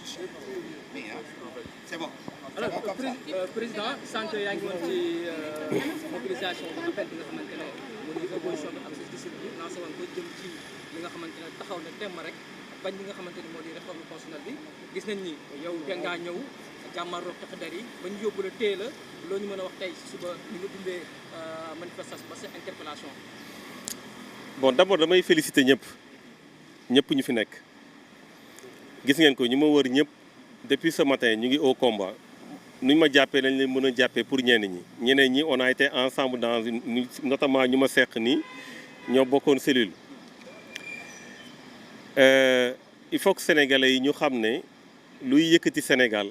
C'est bon. Alors président sànq yaa ngi woon ci mobilisation bu appel bi nga xamante ne moo di révolution bi ak justice bi lancé woon ko jëm ci li nga xamante ne taxaw na temm rek bañ li nga xamante ni moo di réforme constitutionnelle bi gis nañ ni yow dangaa ñëw jàmmarloog tax der yi ba ñu yóbbu la téye la loo ñu mën a wax tey si suba ni nga dundee manifestation ba sa interpellation. Bon, d'abord damay féliciter ñëpp ñu fi nekk gis ngeen ko ñu ma wër ñëpp depuis ce matin ñu ngi au combat. Nous ma jàppee lañ leen mën a jàppee pour ñeneen ñi on a été ensemble dans une notamment ñu ma seq nii ñoo bokkoon cellule. Il faut que sénégalais yi ñu xam ne luy yëkkati Sénégal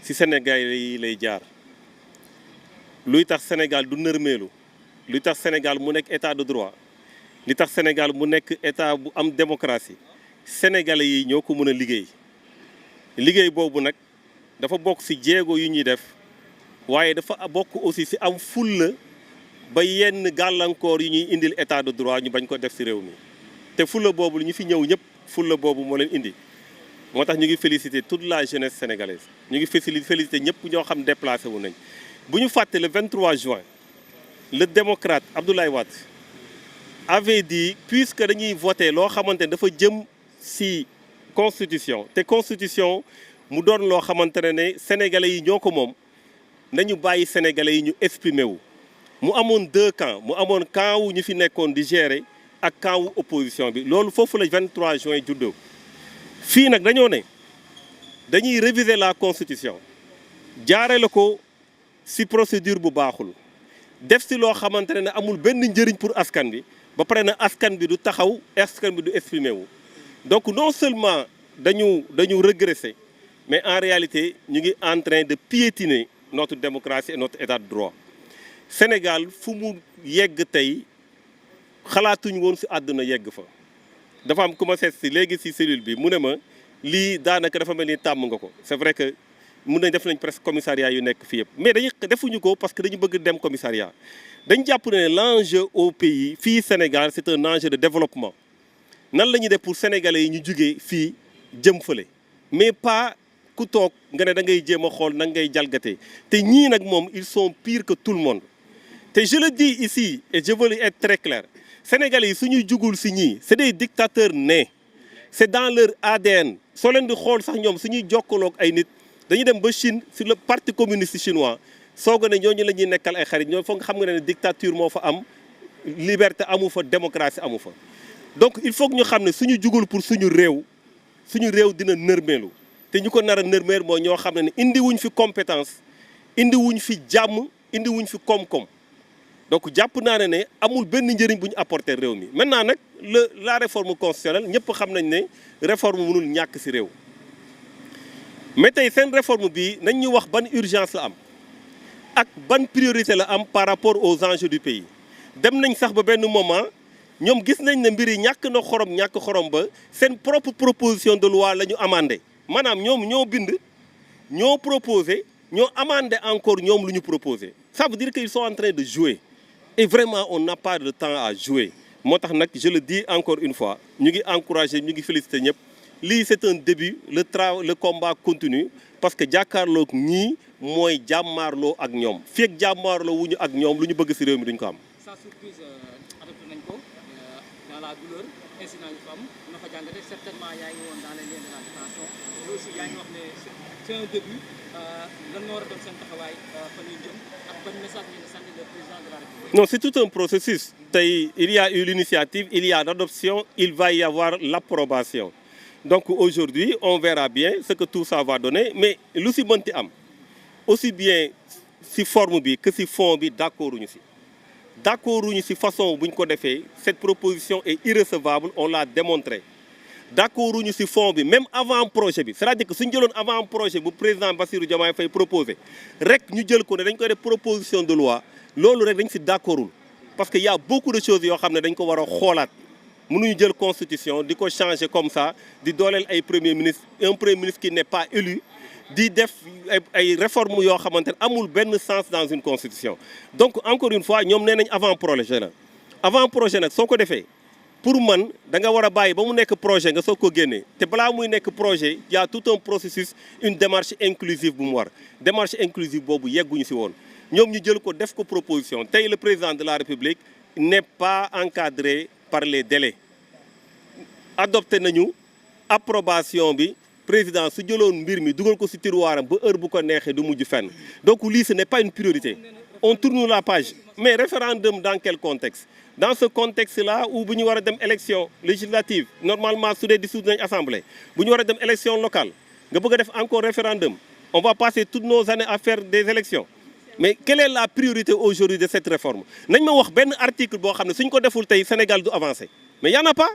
ci sénégalais yi lay jaar luy tax Sénégal du nërmeelu luy tax Sénégal mu nekk état de droit li tax Sénégal mu nekk état bu am démocratie sénégalais yi ñoo ko mën a liggéey boobu nag. dafa bokk ci jéego yu ñuy def waaye dafa bokk aussi ci am fulla ba yenn gàllankoor yu ñuy indil état de droit ñu bañ ko def ci réew mi te fulla boobu lu ñu fi ñëw ñëpp fulla boobu moo leen indi moo tax ñu ngi féliciter toute la jeunesse sénégalaise ñu ngi féliciter ñëpp ñoo xam déplacé wu nañ bu ñu fàtte le 23 juin le démocrate Abdoulaye Wade avait dit puisque dañuy voter loo xamante ne dafa jëm ci constitution te constitution mu doon loo xamante ne sénégalais yi ñoo ko moom nañu bàyyi sénégalais yi ñu exprimer wu mu amoon deux camps mu amoon camp wu ñu fi nekkoon di gérer ak camp wu opposition bi loolu foofu la 23 juin juddoo fii nag dañoo ne dañuy réviser la constitution jaare la ko ci procédure bu baaxul def ci loo xamante ne amul benn njëriñ pour askan bi ba pare na askan bi du taxaw askan bi du exprimer wu donc non seulement dañu régresser mais en réalité ñu ngi en train de piétiner notre démocratie et notre état de droit Sénégal fu mu yegg tey xalaatuñu woon ci àdduna yegg fa dafa am commencé ci léegi ci cellule bi mu ne ma lii daanaka dafa mel ni tàmm nga ko c'est vrai que mun nañ def nañ presque commissariat yu nekk fii yëpp mais defuñu ko parce que dañu bëgg dem commissariat dañ jàpp ne l'enjeu au pays fii Sénégal c'est un enjeu de développement nan la ñuy def pour sénégalais yi ñu jugee fii jëm fële mais pas ku toog nga ne da ngay jéem a xool nan ngay jalgatee te ñii nag moom ils sont pires que tout le monde te je le dis ici et je veux être très clair sénégalais yi suñuy jugul si ñii c'est des dictateurs nés c'est dans leur ADN soo leen di xool sax ñoom suñuy jokkaloog ay nit dañuy dem ba Chine sur le parti communiste chinois soog a ne ñooñu la ñuy nekkal ay xarit ñoo foog nga xam nga ne dictature moo fa am liberté amu fa démocratie amu fa donc il faut que ñu xam ne suñu jugul pour suñu réew dina nërmeelu te ñu ko nar a nërmeel mooy ñoo xam ne indi wuñ fi compétence indi wuñ fi jàmm indi wuñ fi koom-koom donc jàpp naa ne amul benn njëriñ bu ñu apporter réew mi maintenant nag la réforme constitutionnelle ñëpp xam nañ ne réforme mënul ñàkk ci réew mais tey seen réforme bi nañ ñu wax ban urgence la am ak ban priorité la am par rapport aux enjeux du pays dem nañ sax ba benn moment ñoom gis nañ ne mbir yi ñàkk xorom ba seen propre proposition de loi la ñu amandé maanaam ñoom ñoo bind ñoo proposé ñoo amandé encore ñoom lu ñu proposé ça veut dire qu'ils sont en train de jouer et vraiment on n'a pas de temps à jouer moo tax nag je le dis encore une fois ñu ngi encouragé ñu ngi félicité ñëpp lii c'est un début le combat continue parce que jàkkaarloo ñii mooy jàmmaarloo ak ñoom fii ak jàmmaarloo wuñu ak ñoom lu ñu bëgg ci réew mi duñ ko am. sans surprise adopté nañ ko dans la douleur incident yu fa am na fa jàngate certainement yaa ngi woon dans les liens de la détention mais aussi yaa ngi wax ne c'est un début lan nga war a doon seen taxawaay fan yu jëm ak ban message ngeen di sànni le président de la République. Non, c'est tout un processus. Il y a eu l'initiative, il y a l'adoption, il va y avoir l'approbation. Donc aujourd'hui, on verra bien ce que tout ça va donner. Mais lu si mënti am aussi bien si forme bi que si fond bi d'accorduñu si. D'accorduñu si façon bu ñu ko defee cette proposition est irrecevable, on l'a démontré. D'accorduñu si fond bi même avant projet bi c'est-à-dire que suñu jëloon avant projet bu président Bassirou Diomaye Faye proposé rek ñu jël ko ne dañ koy def proposition de loi loolu rek dañ si d'accordul parce que y a beaucoup de choses yoo xam ne dañ ko war a xoolaat. mënuñu jël constitution di ko changer comme ça di dooleel ay premier ministre un premier ministre qui n'est pas élu di def ay réformes yoo xamante ne amul benn sens dans une constitution donc encore une fois ñoom nee nañ avant projet la avant projet nag soo ko defee pour man da nga war a bàyyi ba mu nekk projet nga soog ko génnee te balaa muy nekk projet y a tout un processus une démarche inclusive bu mu war démarche inclusive boobu yegguñu ci woon ñoom ñu jël ko def ko proposition tey le président de la République n'est pas encadré par les délais adopté nañu approbation bi président su jëloon mbir mi dugal ko ci tiroiram ba heure bu ko neexee du mujj fenn donc lii ce n'est pas une priorité on tourne la page mais référendum dans quel contexte dans ce contexte-là où bu ñu war a dem élection législative normalement su dee dissoudre nañ assemblée bu ñu war a dem élection locale nga bëgg a def encore référendum on va passer toutes nos années à faire des élections mais quelle est la priorité aujourd'hui de cette réforme nañ ma wax benn article boo xam ne suñ ko deful tey Sénégal du avancer mais y en a pas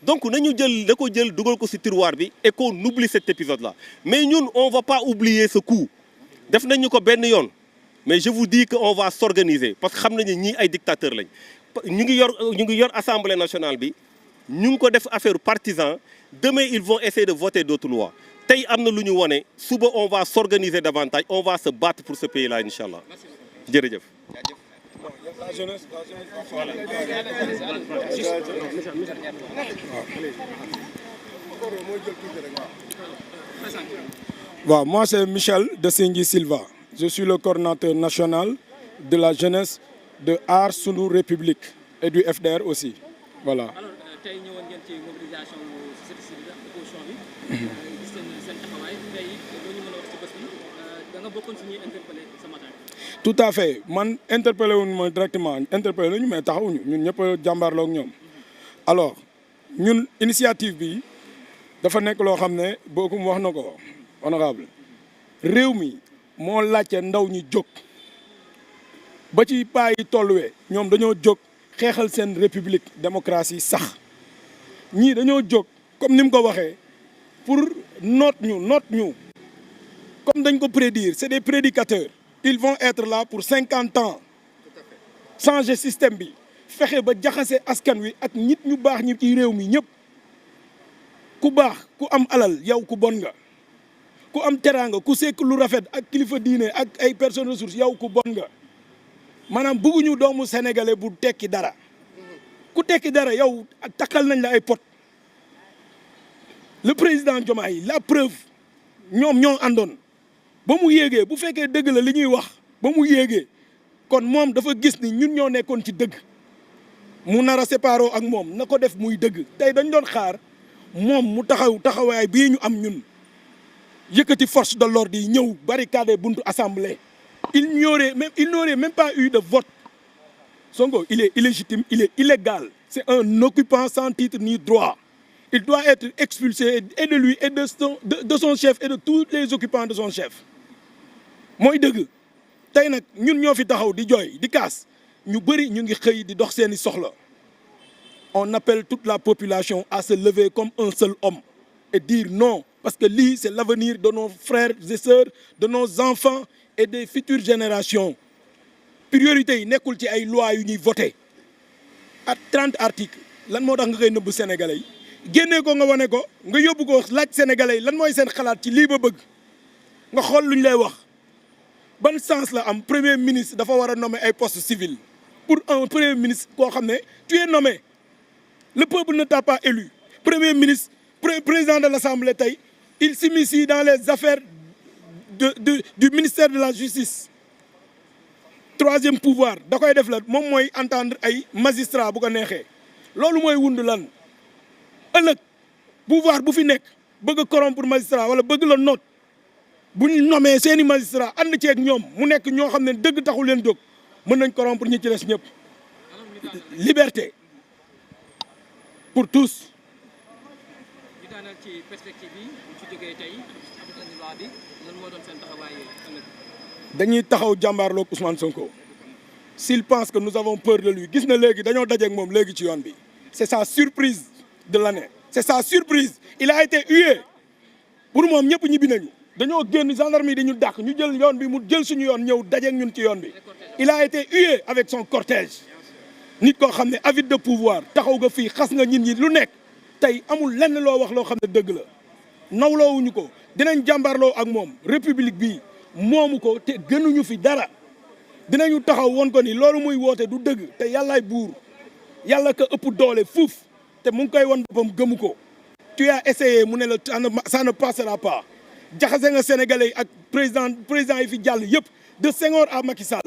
donc nañu jël da ko jël dugal ko ci tiroir bi et qu'on oublie cet épisode-là mais ñun on va pas oublier ce coup def nañu ko benn yoon mais je vous dis que on va s'organiser parce que xam nañu ñii ay dictateurs lañ ñu ngi yor assemblée nationale bi ñu ngi ko def affaire partisan demain ils vont essayer de voter d'autres lois tey am na lu ñu wone suba on va s'organiser davantage on va se battre pour ce pays-là incha allah jërëjëf. La jeunesse. Voilà. Moi c'est Michel de Singhi Silva. Je suis le coordinateur national de la jeunesse de Aar Sunu République et du FDR aussi. Voilà. Alors tey ñëwoon ngeen ci mobilisation société civile ak opposition bi. gis nañ seen taxawaay tey loo ñu mën a wax ci bés bi da nga bokkoon si ñuy interpellé ce matin. Tout à fait man interpellé wuñu ma directement interpellé nañu mais taxawuñu ñun ñëpp a jàmbaarloo ak ñoom. alors ñun initiative bi dafa nekk loo xam ne bookum wax na ko honorable réew mi moo laajte ndaw ñi jóg ba ci paa yi tolluwee ñoom dañoo jóg xeexal seen république démocratie sax ñii dañoo jóg comme ni mu ko waxee pour noot ñu comme dañ ko prédire c'est des prédicateurs ils vont être là pour 50 ans changer système bi fexe ba jaxase askan wi ak nit ñu baax ñi ci réew mi ñëpp ku baax ku am alal yow ku bon nga ku am teraanga ku sekk lu rafet ak kilifa diine ak ay personnes ressources yow ku bon nga maanaam bëgguñu doomu sénégalais bu tekki dara ku tekki dara yow takkal nañ la ay pot le président Diomaye la preuve ñoom ñoo àndoon ba mu yéegee bu fekkee dëgg la li ñuy wax ba mu yéegee kon moom dafa gis ni ñun ñoo nekkoon ci dëgg mu nar a séparoo ak moom na ko def muy dëgg tey dañ doon xaar moom mu taxawaay bii ñu am ñun yëkkati force de l'ordre yi ñëw barricade buntu assemblée il n'aurait même pas eu de vote Sonko il est illégitime il est illégal c'est un occupant sans titre ni droit il doit être expulsé et de lui et de son chef et de tous les occupants de son chef mooy dëgg tey nag ñun ñoo fi taxaw di jooy di kaas ñu bëri ñu ngi xëy di dox seeni soxla on appelle toute la population à se lever comme un seul homme et dire non parce que lii c'est l'avenir de nos frères et sœurs de nos enfants et des futures générations priorité yi nekkul ci ay lois yu ñuy voter ak 30 articles lan moo tax nga koy nëbb sénégalais yi génnee ko nga wane ko nga yóbbu ko laaj sénégalais yi lan mooy seen xalaat ci lii ba bëgg nga xool lu ñu lay wax ban sens la am premier ministre dafa war a nommer ay postes civils pour un premier ministre koo xam ne tu es nommé le peuple ne t'a pas élu premier ministre président de l'Assemblée tey il s'immisce dans les affaires du ministère de la justice troisième pouvoir da koy def la moom mooy entendre ay magistrat bu ko neexee loolu mooy wund lan ëllëg pouvoir bu fi nekk bëgg a corrompre magistrat wala bëgg la noot bu ñu nommé seeni magistrat ànd ceeg ñoom mu nekk ñoo xam ne dëgg taxul leen jóg mën nañ corrompre ñi ci des ñëpp liberté pour tous. ñu daanal ci perspective bi bu ci jógee tey loi bi lan moo doon seen taxawaay ëllëg. dañuy taxaw jàmbaarloog Ousmane Sonko s'il pense que nous avons peur de lui gis na léegi dañoo dajeeg moom léegi ci yoon bi c'est sa surprise de l'année c'est sa surprise il a été hué pour moom ñëpp ñibbi nañu dañoo génn gendarmerie dañu dàq ñu jël yoon bi mu jël suñu yoon ñëw dajeeg ñun ci yoon bi il a été hué avec son cortège nit koo xam ne avide de pouvoir taxaw nga fii xas nga nit ñi lu nekk tey amul lenn loo wax loo xam ne dëgg la nawloowuñu ko dinañ jàmbaarloo ak moom république bi moomu ko te gënuñu fi dara dinañu taxaw woon ko ni loolu muy woote du dëgg te yàllaay buur yàlla ka ëpp doole fuuf te mu ngi koy won boppam gëmu ko. tu as essayé mu ne la ça ne passera pas jaxase nga sénégalais yi ak président yi fi jàll yëpp de Senghor à Macky Sall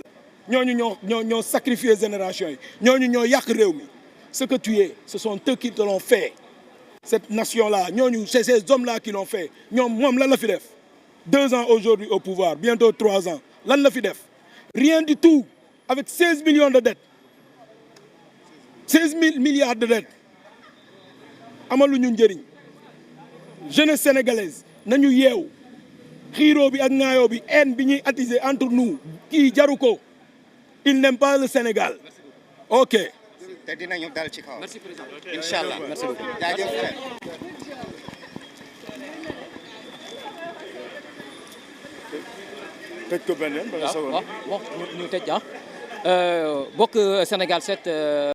ñooñu ñoo sacrifié génération yi ñooñu ñoo yàq réew mi ce que tu es ce sont eux qui te l'ont fait cette nation là ñooñu c'est ces hommes là qui l'ont fait moom lan la fi def 2 ans aujourd'hui au pouvoir bientôt 3 ans lan la fi def rien du tout avec 16 millions de dettes 16 000 milliards de dettes amaluñu njëriñ jeunesse sénégalaise nañu yeew xiiroo bi ak ŋaayoo bi haine bi ñuy attiser entre nous kii jaru ko il n'aime pas le Sénégal ok. te dinañu dal ci kaw. Merci président. Inch'Allah. Merci beaucoup. jaajëf frère. tëj ko benn waaw bon ñu tëj bokk Sénégal 7